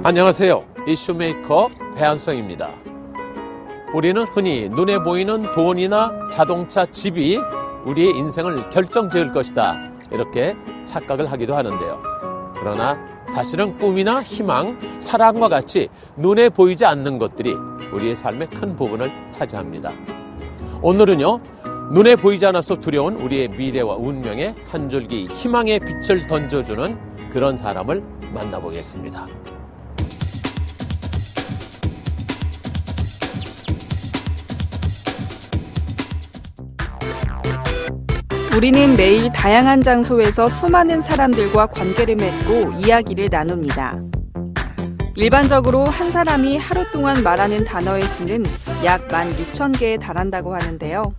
안녕하세요. 이슈메이커 배한성입니다. 우리는 흔히 눈에 보이는 돈이나 자동차, 집이 우리의 인생을 결정지을 것이다, 이렇게 착각을 하기도 하는데요. 그러나 사실은 꿈이나 희망, 사랑과 같이 눈에 보이지 않는 것들이 우리의 삶의 큰 부분을 차지합니다. 오늘은요, 눈에 보이지 않아서 두려운 우리의 미래와 운명에 한 줄기 희망의 빛을 던져주는 그런 사람을 만나보겠습니다. 우리는 매일 다양한 장소에서 수많은 사람들과 관계를 맺고 이야기를 나눕니다. 일반적으로 한 사람이 하루 동안 말하는 단어의 수는 약 16,000개에 달한다고 하는데요.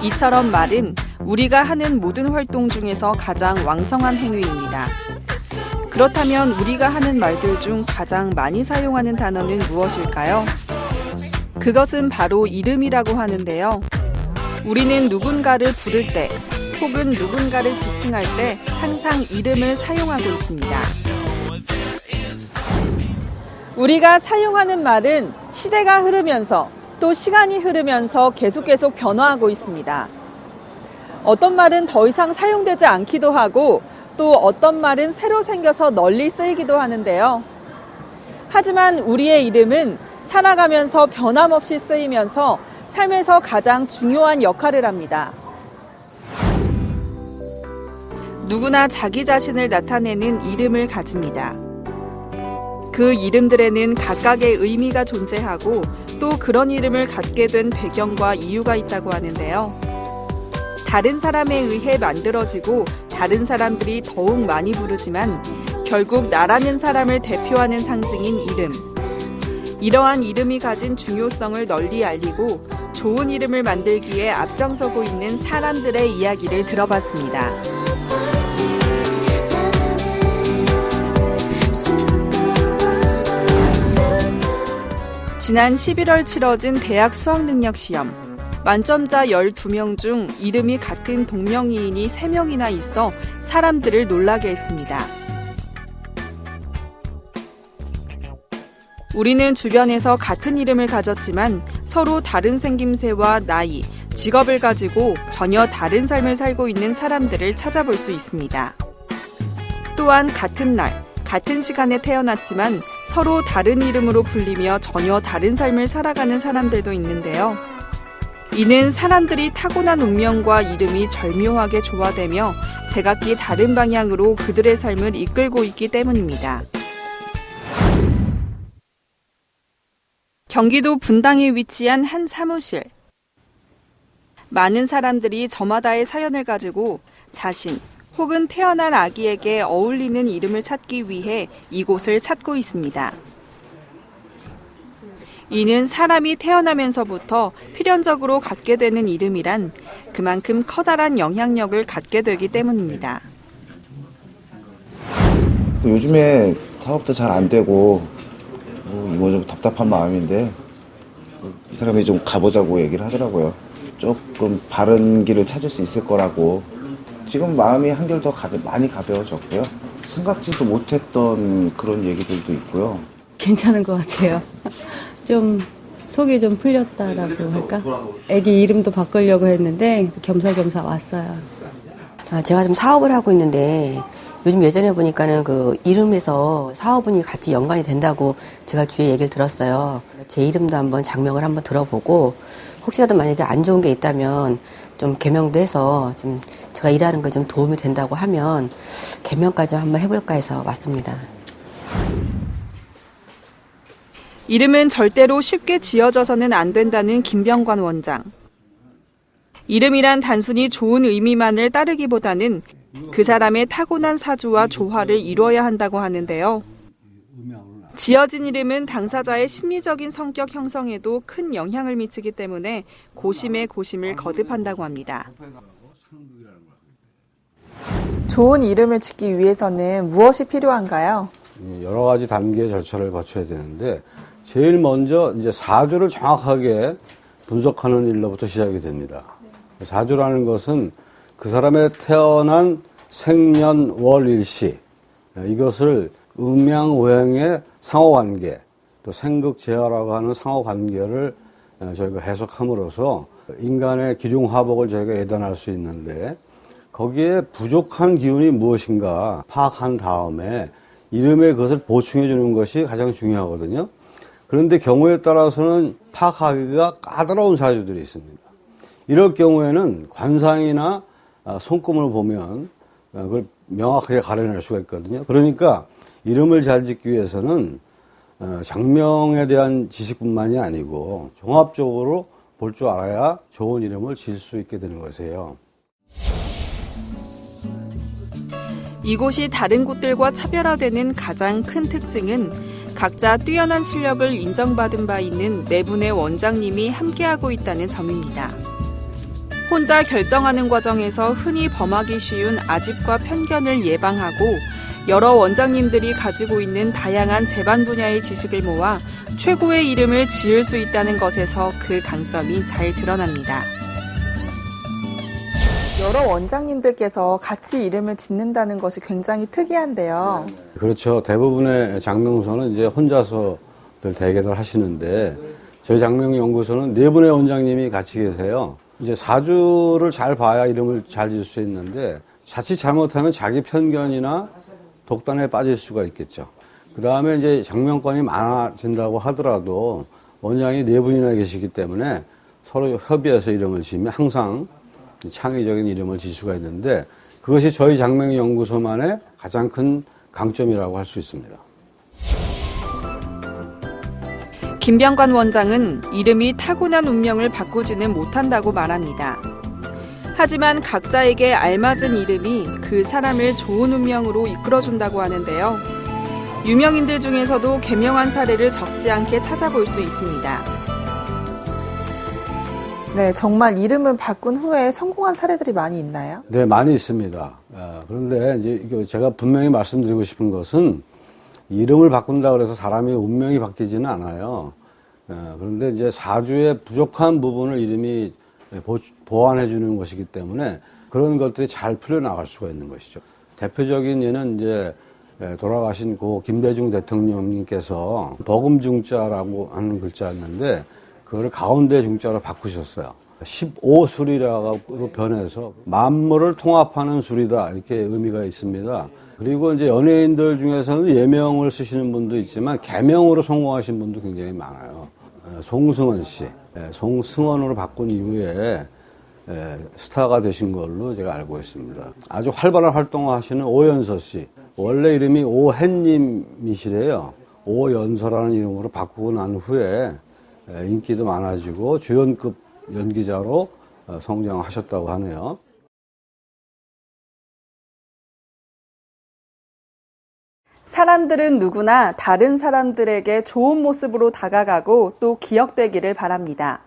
이처럼 말은 우리가 하는 모든 활동 중에서 가장 왕성한 행위입니다. 그렇다면 우리가 하는 말들 중 가장 많이 사용하는 단어는 무엇일까요? 그것은 바로 이름이라고 하는데요. 우리는 누군가를 부를 때 혹은 누군가를 지칭할 때 항상 이름을 사용하고 있습니다. 우리가 사용하는 말은 시대가 흐르면서 또 시간이 흐르면서 계속 변화하고 있습니다. 어떤 말은 더 이상 사용되지 않기도 하고 또 어떤 말은 새로 생겨서 널리 쓰이기도 하는데요. 하지만 우리의 이름은 살아가면서 변함없이 쓰이면서 삶에서 가장 중요한 역할을 합니다. 누구나 자기 자신을 나타내는 이름을 가집니다. 그 이름들에는 각각의 의미가 존재하고 또 그런 이름을 갖게 된 배경과 이유가 있다고 하는데요. 다른 사람에 의해 만들어지고 다른 사람들이 더욱 많이 부르지만 결국 나라는 사람을 대표하는 상징인 이름. 이러한 이름이 가진 중요성을 널리 알리고 좋은 이름을 만들기에 앞장서고 있는 사람들의 이야기를 들어봤습니다. 지난 11월 치러진 대학 수학능력시험. 만점자 12명 중 이름이 같은 동명이인이 3명이나 있어 사람들을 놀라게 했습니다. 우리는 주변에서 같은 이름을 가졌지만 서로 다른 생김새와 나이, 직업을 가지고 전혀 다른 삶을 살고 있는 사람들을 찾아볼 수 있습니다. 또한 같은 날, 같은 시간에 태어났지만 서로 다른 이름으로 불리며 전혀 다른 삶을 살아가는 사람들도 있는데요. 이는 사람들이 타고난 운명과 이름이 절묘하게 조화되며 제각기 다른 방향으로 그들의 삶을 이끌고 있기 때문입니다. 경기도 분당에 위치한 한 사무실. 많은 사람들이 저마다의 사연을 가지고 자신 혹은 태어날 아기에게 어울리는 이름을 찾기 위해 이곳을 찾고 있습니다. 이는 사람이 태어나면서부터 필연적으로 갖게 되는 이름이란 그만큼 커다란 영향력을 갖게 되기 때문입니다. 요즘에 사업도 잘 안 되고 이거 좀 답답한 마음인데 이 사람이 좀 가보자고 얘기를 하더라고요. 조금 바른 길을 찾을 수 있을 거라고. 지금 마음이 한결 더 많이 가벼워졌고요. 생각지도 못했던 그런 얘기들도 있고요. 괜찮은 것 같아요. 좀 속이 좀 풀렸다라고 할까? 애기 이름도 바꾸려고 했는데 겸사겸사 왔어요. 제가 좀 사업을 하고 있는데 요즘 예전에 보니까는 그 이름에서 사업운이 같이 연관이 된다고 제가 주위에 얘기를 들었어요. 제 이름도 한번 장명을 한번 들어보고 혹시라도 만약에 안 좋은 게 있다면 좀 개명도 해서 좀 제가 일하는 거 좀 도움이 된다고 하면 개명까지 한번 해볼까 해서 왔습니다. 이름은 절대로 쉽게 지어져서는 안 된다는 김병관 원장. 이름이란 단순히 좋은 의미만을 따르기보다는 그 사람의 타고난 사주와 조화를 이루어야 한다고 하는데요. 지어진 이름은 당사자의 심리적인 성격 형성에도 큰 영향을 미치기 때문에 고심에 고심을 거듭한다고 합니다. 좋은 이름을 짓기 위해서는 무엇이 필요한가요? 여러 가지 단계 절차를 거쳐야 되는데 제일 먼저 이제 사주를 정확하게 분석하는 일로부터 시작이 됩니다. 사주라는 것은 그 사람의 태어난 생년 월 일시 이것을 음양오행의 상호관계, 또 생극제화라고 하는 상호관계를 저희가 해석함으로써 인간의 기륭화복을 저희가 예단할 수 있는데, 거기에 부족한 기운이 무엇인가 파악한 다음에 이름에 그것을 보충해 주는 것이 가장 중요하거든요. 그런데 경우에 따라서는 파악하기가 까다로운 사주들이 있습니다. 이럴 경우에는 관상이나 손금을 보면 그걸 명확하게 가려낼 수가 있거든요. 그러니까 이름을 잘 짓기 위해서는 장명에 대한 지식뿐만이 아니고 종합적으로 볼 줄 알아야 좋은 이름을 지을 수 있게 되는 것이에요. 이곳이 다른 곳들과 차별화되는 가장 큰 특징은 각자 뛰어난 실력을 인정받은 바 있는 네 분의 원장님이 함께하고 있다는 점입니다. 혼자 결정하는 과정에서 흔히 범하기 쉬운 아집과 편견을 예방하고 여러 원장님들이 가지고 있는 다양한 재반 분야의 지식을 모아 최고의 이름을 지을 수 있다는 것에서 그 강점이 잘 드러납니다. 여러 원장님들께서 같이 이름을 짓는다는 것이 굉장히 특이한데요. 그렇죠. 대부분의 장명소는 이제 혼자서들 대개들 하시는데, 저희 장명연구소는 네 분의 원장님이 같이 계세요. 이제 사주를 잘 봐야 이름을 잘 지을 수 있는데, 자칫 잘못하면 자기 편견이나 독단에 빠질 수가 있겠죠. 그 다음에 이제 장명권이 많아진다고 하더라도 원장이 네 분이나 계시기 때문에 서로 협의해서 이름을 지으면 항상 창의적인 이름을 지을 수가 있는데, 그것이 저희 장명연구소만의 가장 큰 강점이라고 할 수 있습니다. 김병관 원장은 이름이 타고난 운명을 바꾸지는 못한다고 말합니다. 하지만 각자에게 알맞은 이름이 그 사람을 좋은 운명으로 이끌어준다고 하는데요. 유명인들 중에서도 개명한 사례를 적지 않게 찾아볼 수 있습니다. 네, 정말 이름을 바꾼 후에 성공한 사례들이 많이 있나요? 네, 많이 있습니다. 그런데 이제 제가 분명히 말씀드리고 싶은 것은, 이름을 바꾼다 그래서 사람의 운명이 바뀌지는 않아요. 그런데 이제 사주의 부족한 부분을 이름이 보완해 주는 것이기 때문에 그런 것들이 잘 풀려나갈 수가 있는 것이죠. 대표적인 예는 이제 돌아가신 고 김대중 대통령님께서 버금중자라고 하는 글자였는데, 그거를 가운데 중자로 바꾸셨어요. 15술이라고 변해서 만물을 통합하는 술이다, 이렇게 의미가 있습니다. 그리고 이제 연예인들 중에서는 예명을 쓰시는 분도 있지만 개명으로 성공하신 분도 굉장히 많아요. 송승헌 씨, 송승헌으로 바꾼 이후에 스타가 되신 걸로 제가 알고 있습니다. 아주 활발한 활동을 하시는 오연서 씨, 원래 이름이 오햇님이시래요. 오연서라는 이름으로 바꾸고 난 후에 인기도 많아지고 주연급 연기자로 성장하셨다고 하네요. 사람들은 누구나 다른 사람들에게 좋은 모습으로 다가가고 또 기억되기를 바랍니다.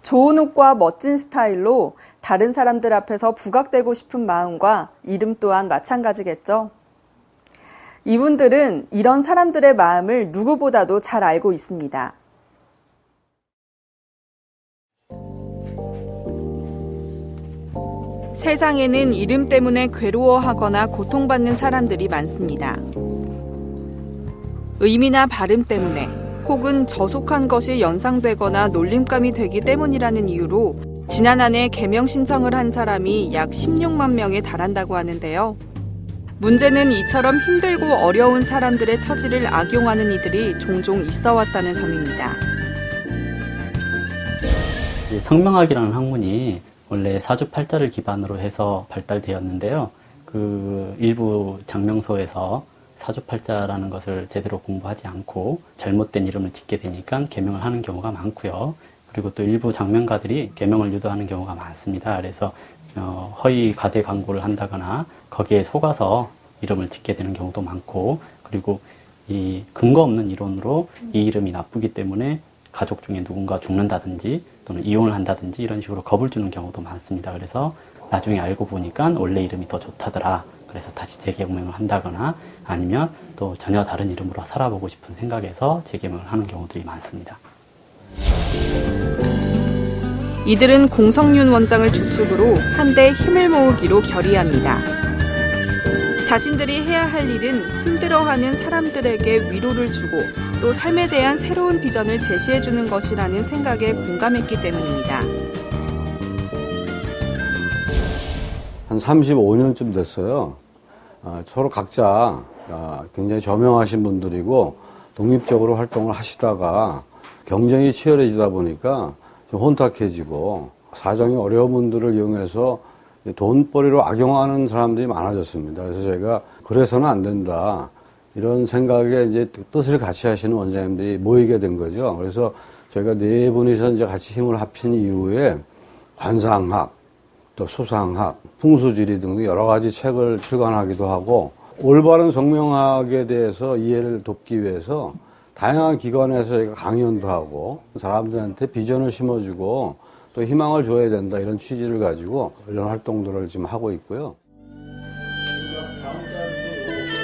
좋은 옷과 멋진 스타일로 다른 사람들 앞에서 부각되고 싶은 마음과 이름 또한 마찬가지겠죠. 이분들은 이런 사람들의 마음을 누구보다도 잘 알고 있습니다. 세상에는 이름 때문에 괴로워하거나 고통받는 사람들이 많습니다. 의미나 발음 때문에 혹은 저속한 것이 연상되거나 놀림감이 되기 때문이라는 이유로 지난 한 해 개명 신청을 한 사람이 약 16만 명에 달한다고 하는데요. 문제는 이처럼 힘들고 어려운 사람들의 처지를 악용하는 이들이 종종 있어 왔다는 점입니다. 성명학이라는 학문이 원래 사주팔자를 기반으로 해서 발달되었는데요. 그 일부 장명소에서 사주팔자라는 것을 제대로 공부하지 않고 잘못된 이름을 짓게 되니까 개명을 하는 경우가 많고요. 그리고 또 일부 장명가들이 개명을 유도하는 경우가 많습니다. 그래서 허위 가대 광고를 한다거나 거기에 속아서 이름을 짓게 되는 경우도 많고, 그리고 이 근거 없는 이론으로 이 이름이 나쁘기 때문에 가족 중에 누군가 죽는다든지 또는 이혼을 한다든지 이런 식으로 겁을 주는 경우도 많습니다. 그래서 나중에 알고 보니까 원래 이름이 더 좋다더라. 그래서 다시 재개명을 한다거나 아니면 또 전혀 다른 이름으로 살아보고 싶은 생각에서 재개명을 하는 경우들이 많습니다. 이들은 공성윤 원장을 주축으로 한데 힘을 모으기로 결의합니다. 자신들이 해야 할 일은 힘들어하는 사람들에게 위로를 주고 또 삶에 대한 새로운 비전을 제시해주는 것이라는 생각에 공감했기 때문입니다. 한 35년쯤 됐어요. 서로 각자 굉장히 저명하신 분들이고 독립적으로 활동을 하시다가 경쟁이 치열해지다 보니까 좀 혼탁해지고 사정이 어려운 분들을 이용해서 돈벌이로 악용하는 사람들이 많아졌습니다. 그래서 저희가 그래서는 안 된다. 이런 생각에 이제 뜻을 같이 하시는 원장님들이 모이게 된 거죠. 그래서 저희가 네 분이서 이제 같이 힘을 합친 이후에 관상학, 또 수상학, 풍수지리 등등 여러 가지 책을 출간하기도 하고 올바른 성명학에 대해서 이해를 돕기 위해서 다양한 기관에서 저희가 강연도 하고 사람들한테 비전을 심어주고 또 희망을 줘야 된다 이런 취지를 가지고 이런 활동들을 지금 하고 있고요.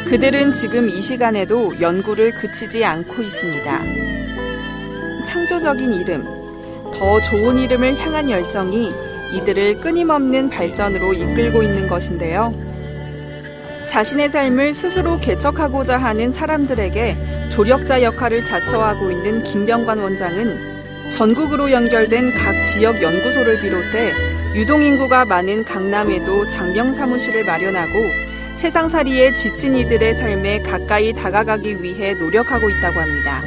그들은 지금 이 시간에도 연구를 그치지 않고 있습니다. 창조적인 이름, 더 좋은 이름을 향한 열정이 이들을 끊임없는 발전으로 이끌고 있는 것인데요. 자신의 삶을 스스로 개척하고자 하는 사람들에게 조력자 역할을 자처하고 있는 김병관 원장은 전국으로 연결된 각 지역 연구소를 비롯해 유동인구가 많은 강남에도 장명 사무실을 마련하고 세상살이에 지친 이들의 삶에 가까이 다가가기 위해 노력하고 있다고 합니다.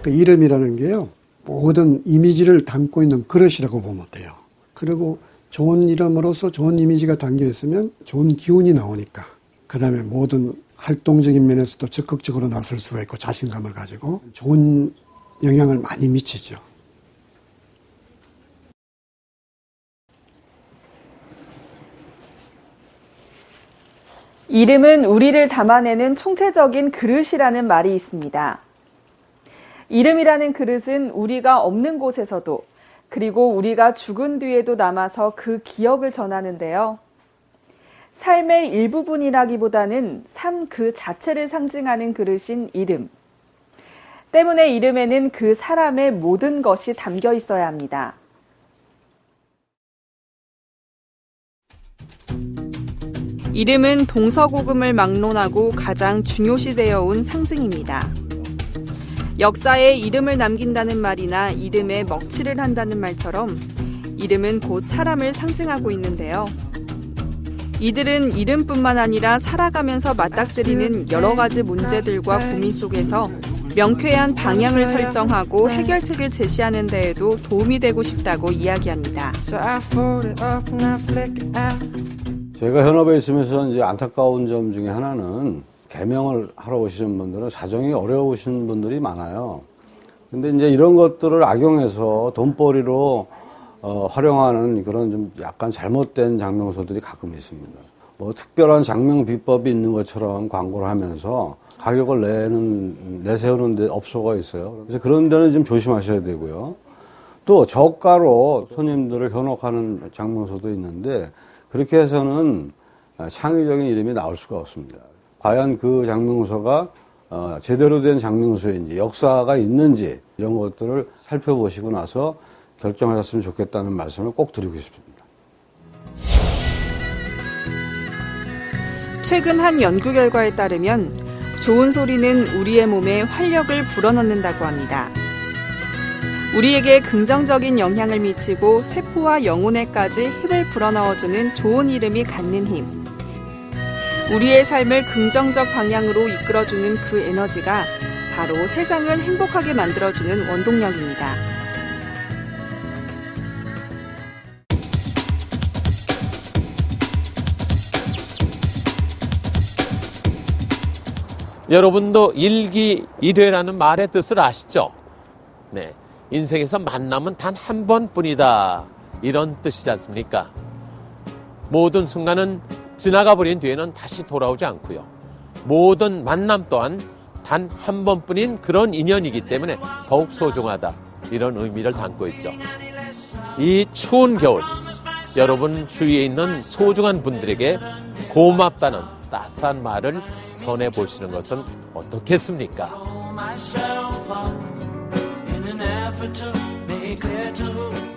그 이름이라는 게요, 모든 이미지를 담고 있는 그릇이라고 보면 돼요. 그리고 좋은 이름으로서 좋은 이미지가 담겨 있으면 좋은 기운이 나오니까 그 다음에 모든 활동적인 면에서도 적극적으로 나설 수가 있고 자신감을 가지고 좋은 영향을 많이 미치죠. 이름은 우리를 담아내는 총체적인 그릇이라는 말이 있습니다. 이름이라는 그릇은 우리가 없는 곳에서도 그리고 우리가 죽은 뒤에도 남아서 그 기억을 전하는데요. 삶의 일부분이라기보다는 삶 그 자체를 상징하는 그릇인 이름. 때문에 이름에는 그 사람의 모든 것이 담겨 있어야 합니다. 이름은 동서고금을 막론하고 가장 중요시되어 온 상징입니다. 역사에 이름을 남긴다는 말이나 이름에 먹칠을 한다는 말처럼 이름은 곧 사람을 상징하고 있는데요. 이들은 이름뿐만 아니라 살아가면서 맞닥뜨리는 여러 가지 문제들과 고민 속에서 명쾌한 방향을 설정하고 해결책을 제시하는 데에도 도움이 되고 싶다고 이야기합니다. 제가 현업에 있으면서 이제 안타까운 점 중에 하나는 개명을 하러 오시는 분들은 사정이 어려우신 분들이 많아요. 근데 이제 이런 것들을 악용해서 돈벌이로 활용하는 그런 좀 약간 잘못된 장명소들이 가끔 있습니다. 뭐 특별한 장명 비법이 있는 것처럼 광고를 하면서 가격을 내세우는 데 업소가 있어요. 그래서 그런 데는 좀 조심하셔야 되고요. 또 저가로 손님들을 현혹하는 장명소도 있는데 그렇게 해서는 창의적인 이름이 나올 수가 없습니다. 과연 그 장명소가 제대로 된 장명소인지 역사가 있는지 이런 것들을 살펴보시고 나서 결정하셨으면 좋겠다는 말씀을 꼭 드리고 싶습니다. 최근 한 연구 결과에 따르면 좋은 소리는 우리의 몸에 활력을 불어넣는다고 합니다. 우리에게 긍정적인 영향을 미치고 세포와 영혼에까지 힘을 불어넣어주는 좋은 이름이 갖는 힘. 우리의 삶을 긍정적 방향으로 이끌어주는 그 에너지가 바로 세상을 행복하게 만들어주는 원동력입니다. 여러분도 일기일회라는 말의 뜻을 아시죠? 네. 인생에서 만남은 단 한 번뿐이다. 이런 뜻이지 않습니까? 모든 순간은 지나가 버린 뒤에는 다시 돌아오지 않고요. 모든 만남 또한 단 한 번뿐인 그런 인연이기 때문에 더욱 소중하다. 이런 의미를 담고 있죠. 이 추운 겨울, 여러분 주위에 있는 소중한 분들에게 고맙다는 따스한 말을 전해보시는 것은 어떻겠습니까? in an effort to make clear to